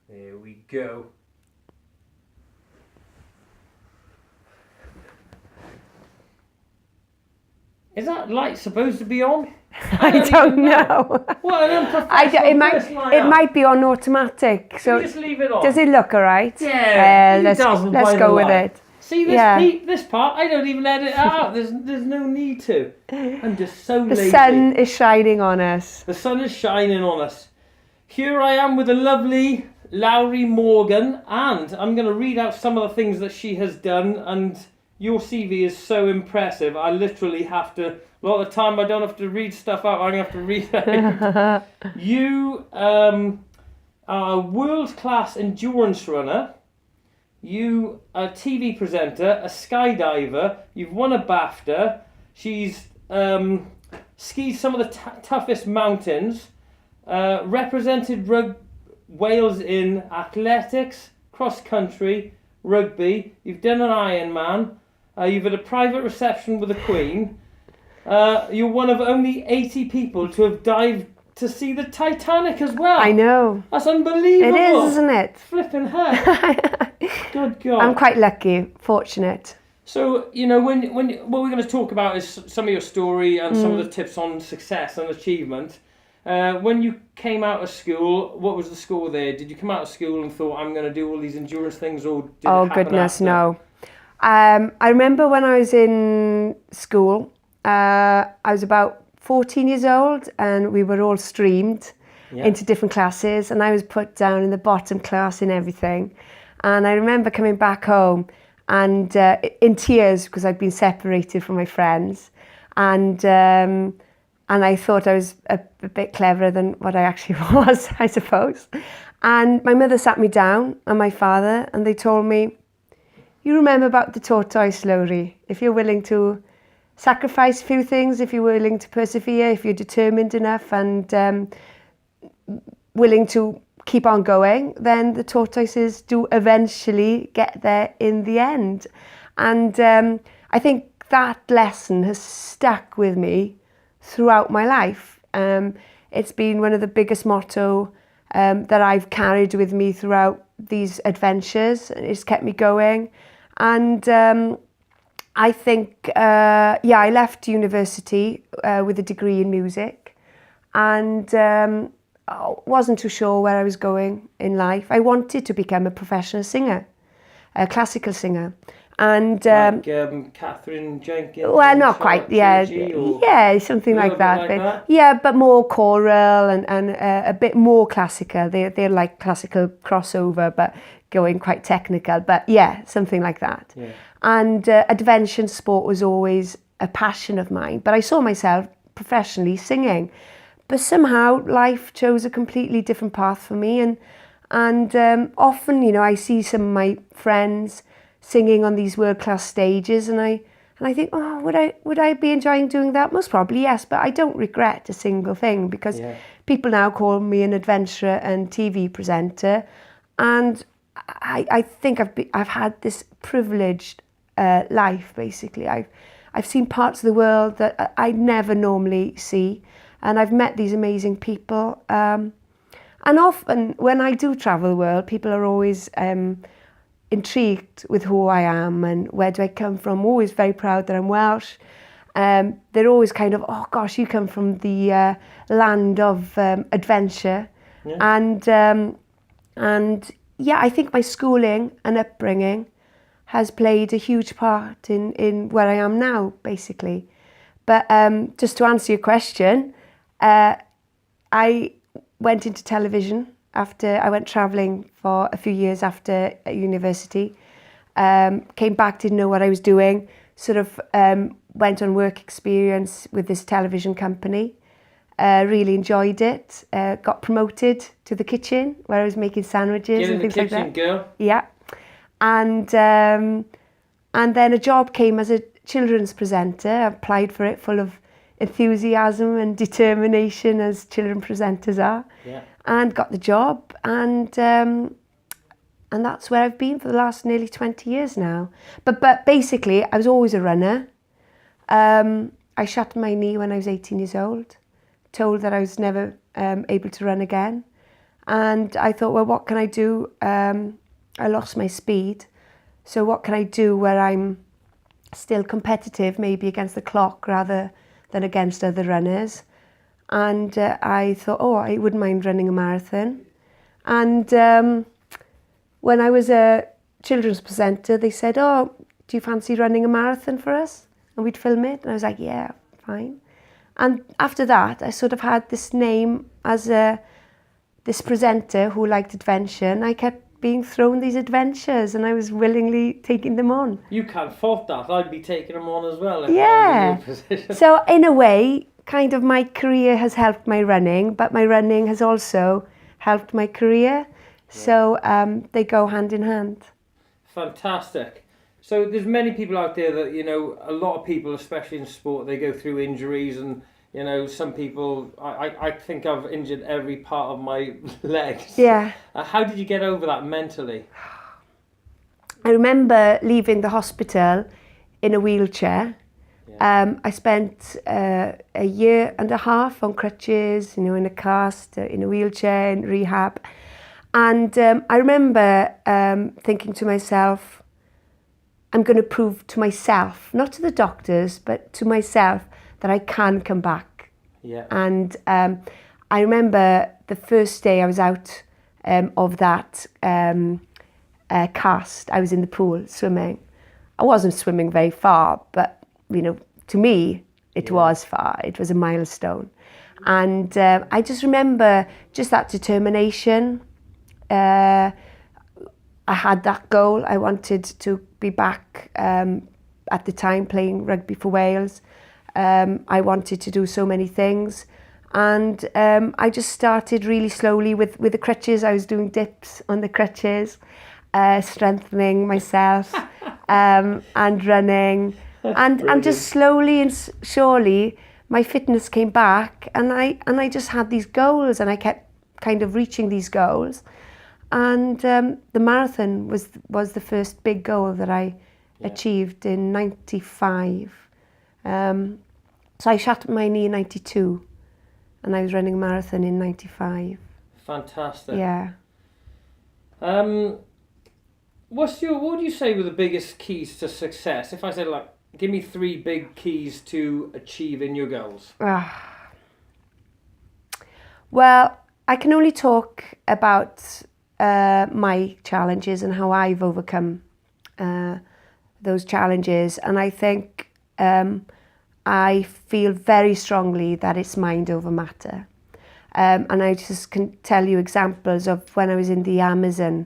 There we go. Is that light supposed to be on? I don't know. What an unprofessional it might be on automatic. So just leave it on. Does it look alright? Yeah, let's go with it. See this part, I don't even edit it out. There's no need to. I'm just so lazy. The sun is shining on us. The sun is shining on us. Here I am with the lovely Lowri Morgan, and I'm going to read out some of the things that she has done, and your CV is so impressive. I literally have to, a lot of the time I don't have to read stuff out, I have to read it. You are a world-class endurance runner. You are a TV presenter, a skydiver. You've won a BAFTA. She's skied some of the toughest mountains. Represented Wales in athletics, cross-country, rugby. You've done an Ironman. You've had a private reception with the Queen. You're one of only 80 people to have dived to see the Titanic as well. I know. That's unbelievable. It is, isn't it? Flipping heck. Good God. I'm quite lucky, fortunate. So, you know, when what we're going to talk about is some of your story and some of the tips on success and achievement. When you came out of school, what was the score there? Did you come out of school and thought, I'm going to do all these endurance things, or did it happen goodness, after? no. I remember when I was in school, I was about 14 years old, and we were all streamed into different classes, and I was put down in the bottom class in everything. And I remember coming back home and in tears because I'd been separated from my friends, and I thought I was a bit cleverer than what I actually was, I suppose. And my mother sat me down and my father, and they told me, you remember about the tortoise, Lowri. If you're willing to sacrifice a few things, if you're willing to persevere, if you're determined enough and willing to keep on going, then the tortoises do eventually get there in the end. And I think that lesson has stuck with me throughout my life. It's been one of the biggest motto that I've carried with me throughout these adventures. It's kept me going. And I think, I left university with a degree in music, and wasn't too sure where I was going in life. I wanted to become a professional singer, a classical singer. And Catherine Jenkins. Well, not quite. Yeah, something like that. Yeah, but more choral and a bit more classical. They're like classical crossover, but going quite technical. But yeah, something like that. Yeah. And adventure sport was always a passion of mine. But I saw myself professionally singing. But somehow life chose a completely different path for me. And often, you know, I see some of my friends singing on these world-class stages, and I think, oh, would I be enjoying doing that? Most probably yes, but I don't regret a single thing, because people now call me an adventurer and TV presenter, and I think I've had this privileged life. Basically, I've seen parts of the world that I never normally see, and I've met these amazing people. And often when I do travel the world, people are always intrigued with who I am and where do I come from. I'm always very proud that I'm Welsh. They're always kind of, oh gosh, you come from the land of adventure. Yeah. And yeah, I think my schooling and upbringing has played a huge part in where I am now, basically. But just to answer your question, I went into television after I went travelling for a few years after university. Came back, didn't know what I was doing, sort of went on work experience with this television company. Really enjoyed it. Got promoted to the kitchen where I was making sandwiches and things like that. Get in the kitchen, girl. Yeah. And then a job came as a children's presenter. I applied for it full of enthusiasm and determination, as children presenters are. Yeah. And got the job, and that's where I've been for the last nearly 20 years now. But basically, I was always a runner. I shattered my knee when I was 18 years old, told that I was never able to run again. And I thought, well, what can I do? I lost my speed. So what can I do where I'm still competitive, maybe against the clock rather than against other runners? And I thought, I wouldn't mind running a marathon. And when I was a children's presenter, they said, do you fancy running a marathon for us? And we'd film it. And I was like, yeah, fine. And after that, I sort of had this name as this presenter who liked adventure. And I kept being thrown these adventures and I was willingly taking them on. You can't fault that. I'd be taking them on as well if I was in your position. So in a way, kind of my career has helped my running, but my running has also helped my career. So they go hand in hand. Fantastic. So there's many people out there that, a lot of people, especially in sport, they go through injuries and, some people, I think I've injured every part of my legs. Yeah. How did you get over that mentally? I remember leaving the hospital in a wheelchair. Yeah. I spent a year and a half on crutches, in a cast, in a wheelchair, in rehab. And I remember thinking to myself, I'm going to prove to myself, not to the doctors, but to myself, that I can come back. Yeah. And I remember the first day I was out of that cast, I was in the pool swimming. I wasn't swimming very far, but, to me, it was far. It was a milestone. And I just remember just that determination. I had that goal. I wanted to be back at the time playing rugby for Wales. I wanted to do so many things. And I just started really slowly with the crutches. I was doing dips on the crutches, strengthening myself and running. And just slowly and surely my fitness came back and I just had these goals and I kept kind of reaching these goals. And the marathon was the first big goal that I achieved in 95. So I shattered my knee in 92 and I was running a marathon in 95. Fantastic. Yeah. What would you say were the biggest keys to success? If I said, give me 3 big keys to achieving your goals. Well, I can only talk about my challenges and how I've overcome those challenges. And I think I feel very strongly that it's mind over matter. And I just can tell you examples of when I was in the Amazon.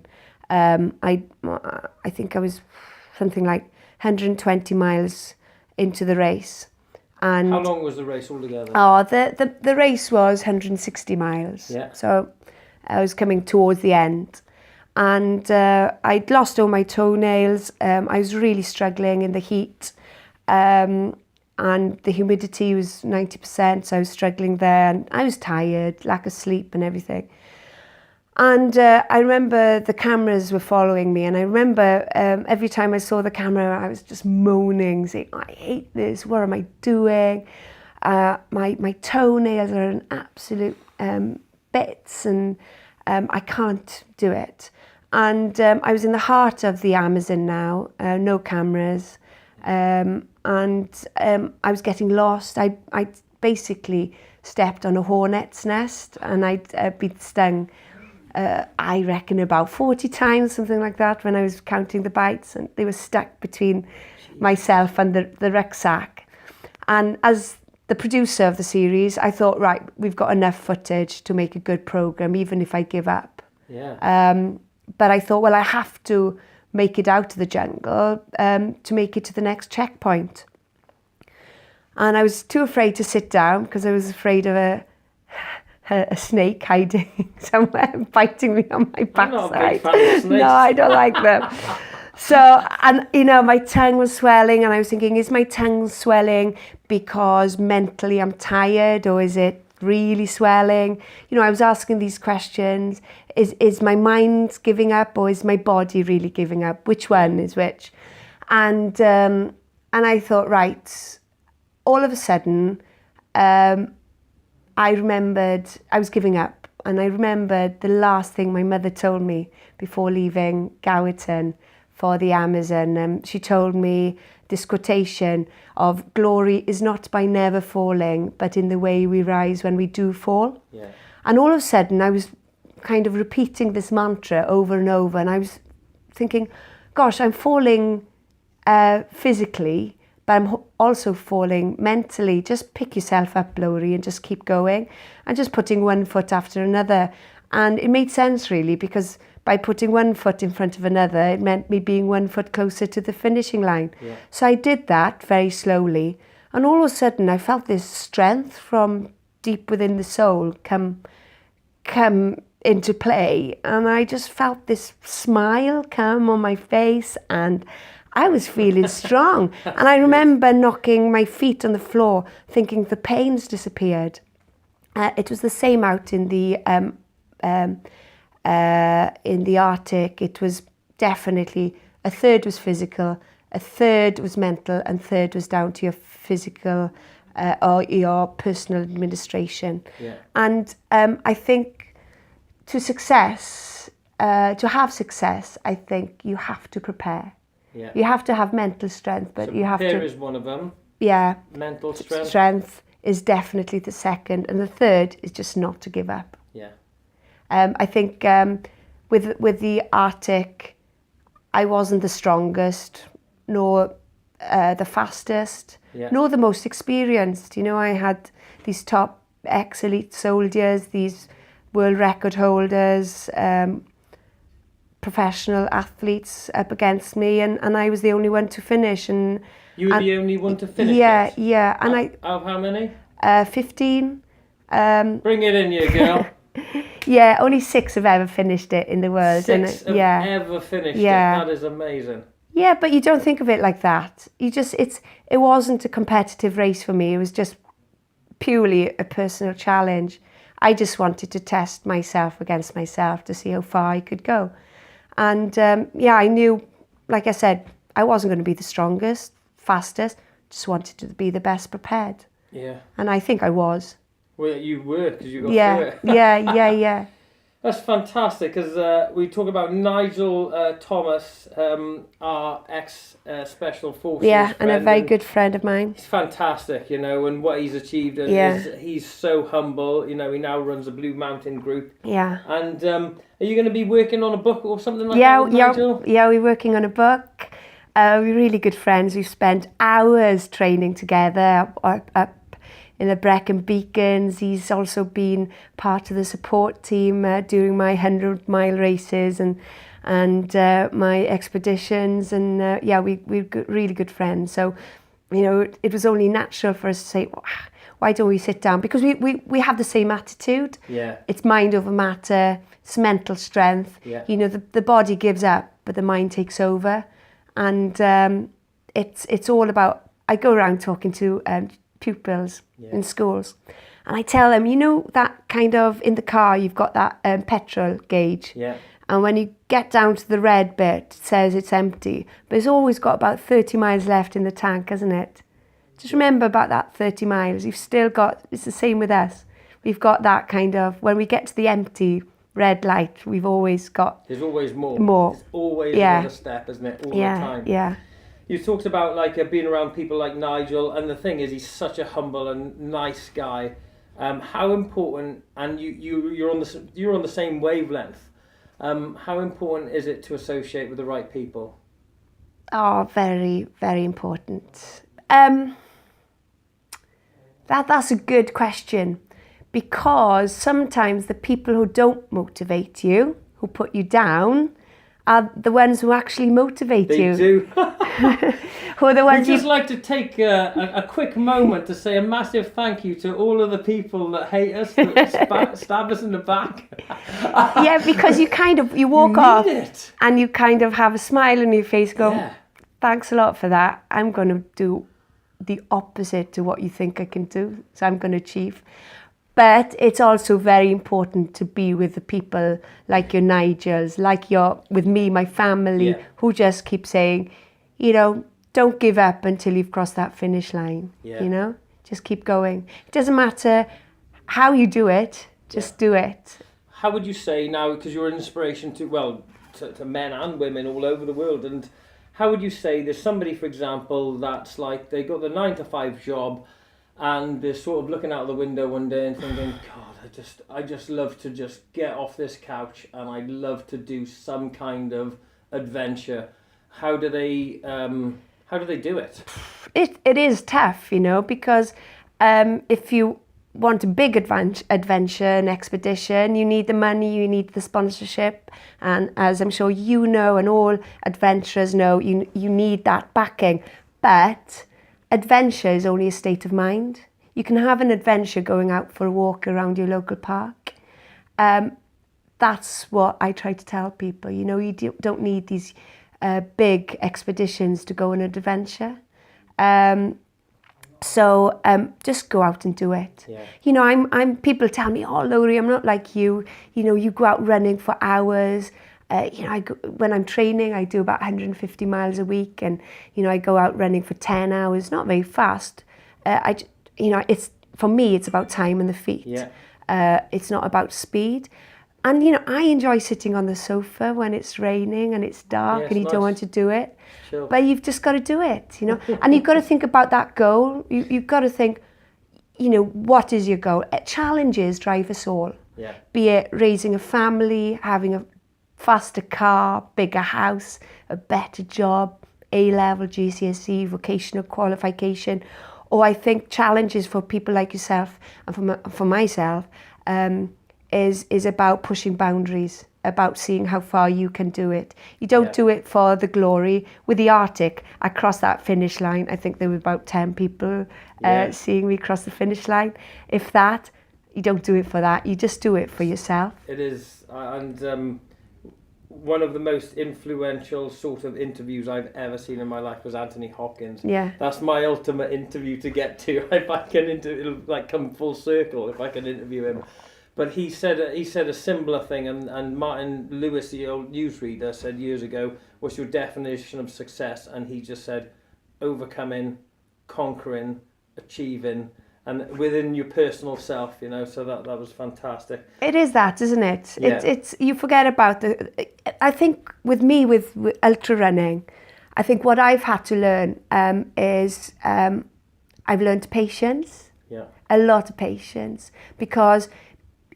I think I was something like 120 miles into the race. And how long was the race altogether? The race was 160 miles. Yeah. So I was coming towards the end. And I'd lost all my toenails. I was really struggling in the heat. And the humidity was 90%, so I was struggling there. And I was tired, lack of sleep and everything. And I remember the cameras were following me. And I remember every time I saw the camera, I was just moaning, saying, I hate this, what am I doing? My toenails are in absolute bits and I can't do it. And I was in the heart of the Amazon now, no cameras. And I was getting lost. I basically stepped on a hornet's nest and I'd been stung, I reckon about 40 times, something like that, when I was counting the bites, and they were stuck between myself and the rucksack. And as the producer of the series, I thought, right, we've got enough footage to make a good program, even if I give up. Yeah. But I thought, well, I have to make it out to the jungle to make it to the next checkpoint. And I was too afraid to sit down because I was afraid of a snake hiding somewhere and biting me on my backside. I'm not a big fan of snakes. No, I don't like them. So, and my tongue was swelling and I was thinking, is my tongue swelling because mentally I'm tired, or is it really swelling? I was asking these questions. Is my mind giving up, or is my body really giving up? Which one is which? And I thought, right, all of a sudden, I remembered I was giving up. And I remember the last thing my mother told me before leaving Gowerton for the Amazon. She told me this quotation of glory is not by never falling, but in the way we rise when we do fall. Yeah. And all of a sudden I was kind of repeating this mantra over and over, and I was thinking, gosh, I'm falling physically, but I'm also falling mentally. Just pick yourself up, Lowri, and just keep going, and just putting one foot after another. And it made sense, really, because by putting one foot in front of another, it meant me being 1 foot closer to the finishing line. Yeah. So I did that very slowly, and all of a sudden I felt this strength from deep within the soul come into play, and I just felt this smile come on my face, and I was feeling strong. And I remember knocking my feet on the floor, thinking the pains disappeared. It was the same out in the Arctic. It was definitely a third was physical, a third was mental, and third was down to your physical or your personal administration. Yeah. And I think to have success, I think you have to prepare. Yeah. You have to have mental strength, but so you have to. Prepare is one of them. Yeah. Mental strength. Strength is definitely the second, and the third is just not to give up. Yeah. I think with the Arctic, I wasn't the strongest, nor the fastest, nor the most experienced. You know, I had these top ex-elite soldiers, these world record holders, professional athletes up against me, and I was the only one to finish. And you were the only one to finish. Yeah, this? yeah. And Of how many? 15. Bring it in, you girl. Yeah, only 6 have ever finished it in the world. 6 have ever finished it. That is amazing. Yeah, but you don't think of it like that. It wasn't a competitive race for me. It was just purely a personal challenge. I just wanted to test myself against myself to see how far I could go. And I knew, like I said, I wasn't going to be the strongest, fastest, just wanted to be the best prepared. Yeah. And I think I was. Well, you were, because you got through it. Yeah. That's fantastic, because we talk about Nigel Thomas, our ex-Special Forces friend, and a very and good friend of mine. He's fantastic, you know, and what he's achieved. And he's so humble. You know, he now runs a Blue Mountain group. Yeah. And are you going to be working on a book or something like that with Nigel? Yeah, we're working on a book. We're really good friends. We've spent hours training together up in the Brecon Beacons. He's also been part of the support team during my 100-mile races and my expeditions. And we're really good friends. So, you know, it was only natural for us to say, why don't we sit down? Because we have the same attitude. Yeah. It's mind over matter. It's mental strength. Yeah. You know, the body gives up, but the mind takes over. And it's all about, I go around talking to pupils in schools, and I tell them, you know, that kind of, in the car you've got that petrol gauge, and when you get down to the red bit it says it's empty, but it's always got about 30 miles left in the tank, hasn't it? Just remember about that 30 miles. You've still got, it's the same with us, we've got that kind of, when we get to the empty red light, we've always got, there's always more. There's always another step, isn't it? All the time. Yeah. You talked about being around people like Nigel, and the thing is, he's such a humble and nice guy. How important, and you're on the same wavelength. How important is it to associate with the right people? Oh, very, very important. That's a good question, because sometimes the people who don't motivate you, who put you down, are the ones who actually motivate you. They do. Who are the ones We'd just like to take a quick moment to say a massive thank you to all of the people that hate us, that stab us in the back. Yeah, because you walk off and you kind of have a smile on your face, go, thanks a lot for that. I'm going to do the opposite to what you think I can do, so I'm going to achieve. But it's also very important to be with the people like your Nigels, with me, my family, who just keep saying, you know, don't give up until you've crossed that finish line. You know, just keep going. It doesn't matter how you do it, just do it. how would you say now, because you're an inspiration to men and women all over the world, and how would you say there's somebody, for example, that's like they got the 9-to-5 job and they're sort of looking out the window one day and thinking, God, I just love to just get off this couch and I'd love to do some kind of adventure. How do they do it? It is tough, you know, because if you want a big adventure, an expedition, you need the money, you need the sponsorship, and as I'm sure you know and all adventurers know, you need that backing. But adventure is only a state of mind. You can have an adventure going out for a walk around your local park. That's what I try to tell people. You know, you don't need these big expeditions to go on an adventure. So just go out and do it. Yeah. You know, I'm. People tell me, "Oh, Lowri, I'm not like you. You know, you go out running for hours." You know, when I'm training, I do about 150 miles a week, and you know, I go out running for 10 hours. Not very fast. You know, for me, it's about time and the feet. Yeah. It's not about speed. And you know, I enjoy sitting on the sofa when it's raining and it's dark and you don't want to do it. Sure. But you've just got to do it, you know. And you've got to think about that goal. You've got to think, you know, what is your goal? Challenges drive us all. Yeah. Be it raising a family, having a faster car, bigger house, a better job, A-level, GCSE, vocational qualification. Or I think challenges for people like yourself and for myself is about pushing boundaries, about seeing how far you can do it. You don't do it for the glory. With the Artic, I crossed that finish line. I think there were about 10 people seeing me cross the finish line. If that, you don't do it for that. You just do it for yourself. It is, and one of the most influential sort of interviews I've ever seen in my life was Anthony Hopkins. Yeah. That's my ultimate interview to get to. If I can it'll like come full circle if I can interview him. But he said a similar thing, and Martin Lewis, the old newsreader, said years ago, "What's your definition of success?" And he just said, overcoming, conquering, achieving, and within your personal self, you know. So that was fantastic. It is that, isn't it? Yeah. It's you forget about I think with ultra running, I think what I've had to learn is I've learned patience. Yeah. A lot of patience, because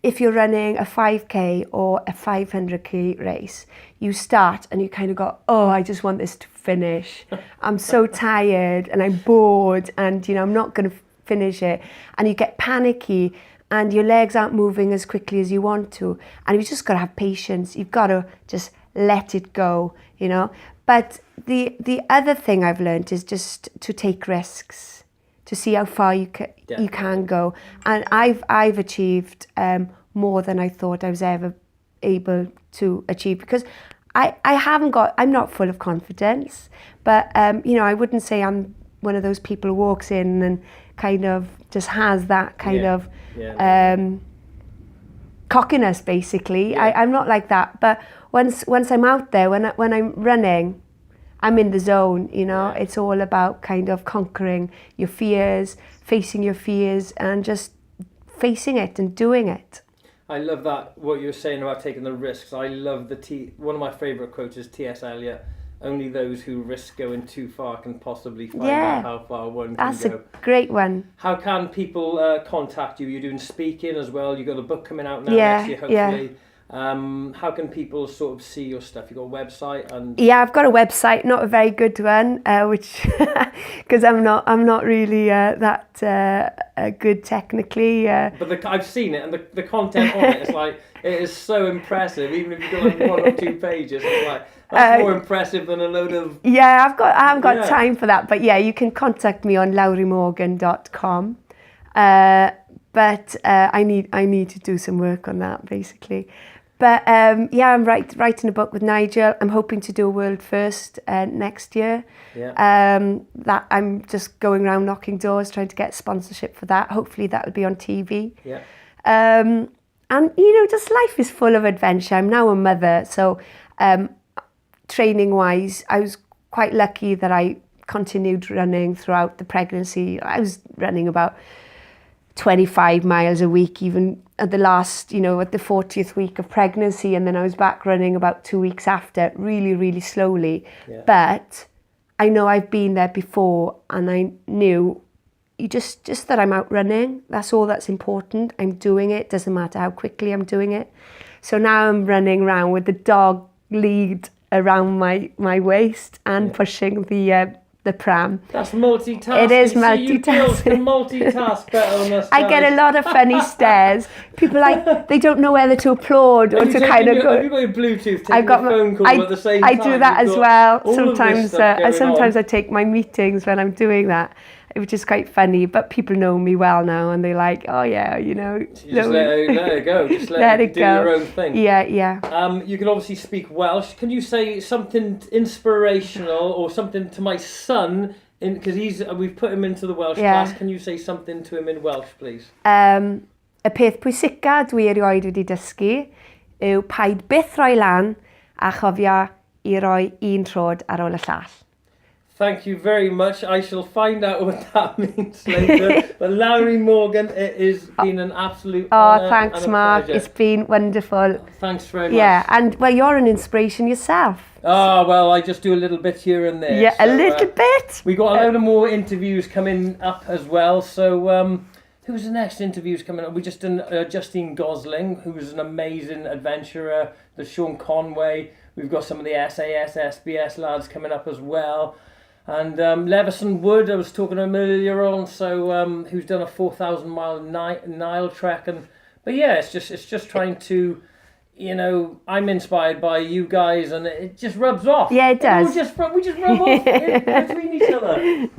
if you're running a 5k or a 500k race, you start and you kind of go, oh, I just want this to finish. I'm so tired and I'm bored and, you know, I'm not going to finish it. And you get panicky and your legs aren't moving as quickly as you want to. And you've just got to have patience. You've got to just let it go, you know. But the other thing I've learned is just to take risks, to see how far you can go. And I've achieved more than I thought I was ever able to achieve, because I'm not full of confidence, but you know, I wouldn't say I'm one of those people who walks in and kind of just has that kind of cockiness, basically. Yeah. I'm not like that, but once I'm out there, when I'm running, I'm in the zone, you know. Yeah. It's all about kind of conquering your fears, facing your fears, and just facing it and doing it. I love that, what you were saying about taking the risks. I love one of my favourite quotes is T.S. Eliot, "Only those who risk going too far can possibly find out how far one can go." That's a great one. How can people contact you? You're doing speaking as well. You've got a book coming out now next year, hopefully. Yeah. How can people sort of see your stuff? You've got a website and... Yeah, I've got a website, not a very good one, which because I'm not really that good technically. But I've seen it, and the content on it is like, it is so impressive. Even if you've got like 1 or 2 pages, it's like, that's more impressive than a load of... Yeah, I haven't got time for that, but yeah, you can contact me on lowrimorgan.com. But I need to do some work on that, basically. But yeah, I'm writing a book with Nigel. I'm hoping to do a world first next year. Yeah. That I'm just going around knocking doors, trying to get sponsorship for that. Hopefully that will be on TV. Yeah. And you know, just life is full of adventure. I'm now a mother, so training wise, I was quite lucky that I continued running throughout the pregnancy. I was running about 25 miles a week, even at the last, at the 40th week of pregnancy. And then I was back running about 2 weeks after, really, really slowly. Yeah. But I know I've been there before, and I knew just that I'm out running. That's all that's important. I'm doing it. Doesn't matter how quickly I'm doing it. So now I'm running around with the dog lead around my waist and pushing the pram. That's multitasking. It is multitasking. You girls can multitasking. multitask better than us guys. I get a lot of funny stares. People they don't know whether to applaud or to kind of go. Have you got your Bluetooth? I've got my phone call at the same time. I do that as well. Sometimes I take my meetings when I'm doing that, which is quite funny. But people know me well now, and they're like, "Oh yeah, You just let it go. Just let it do your own thing. Yeah. You can obviously speak Welsh. Can you say something inspirational or something to my son? Because we've put him into the Welsh class. Can you say something to him in Welsh, please? Y peth pwysica dwi erioed wedi dysgu yw paid byth roi lan a chofio I roi un trod ar ôl y llall. Thank you very much. I shall find out what that means later. But Lowri Morgan, it has been an absolute honour. Oh, thanks, Mark. Pleasure. It's been wonderful. Thanks very much. Yeah, and you're an inspiration yourself. Oh, well, I just do a little bit here and there. Yeah, so, a little bit. We got a load of more interviews coming up as well. So, who's the next interviews coming up? We just done Justine Gosling, who's an amazing adventurer. There's Sean Conway. We've got some of the SAS, SBS lads coming up as well. And Levison Wood, I was talking to him earlier on, so who's done a 4,000 mile Nile trek, but yeah, it's just trying to, I'm inspired by you guys, and it just rubs off. Yeah, it does. We just rub off between each other.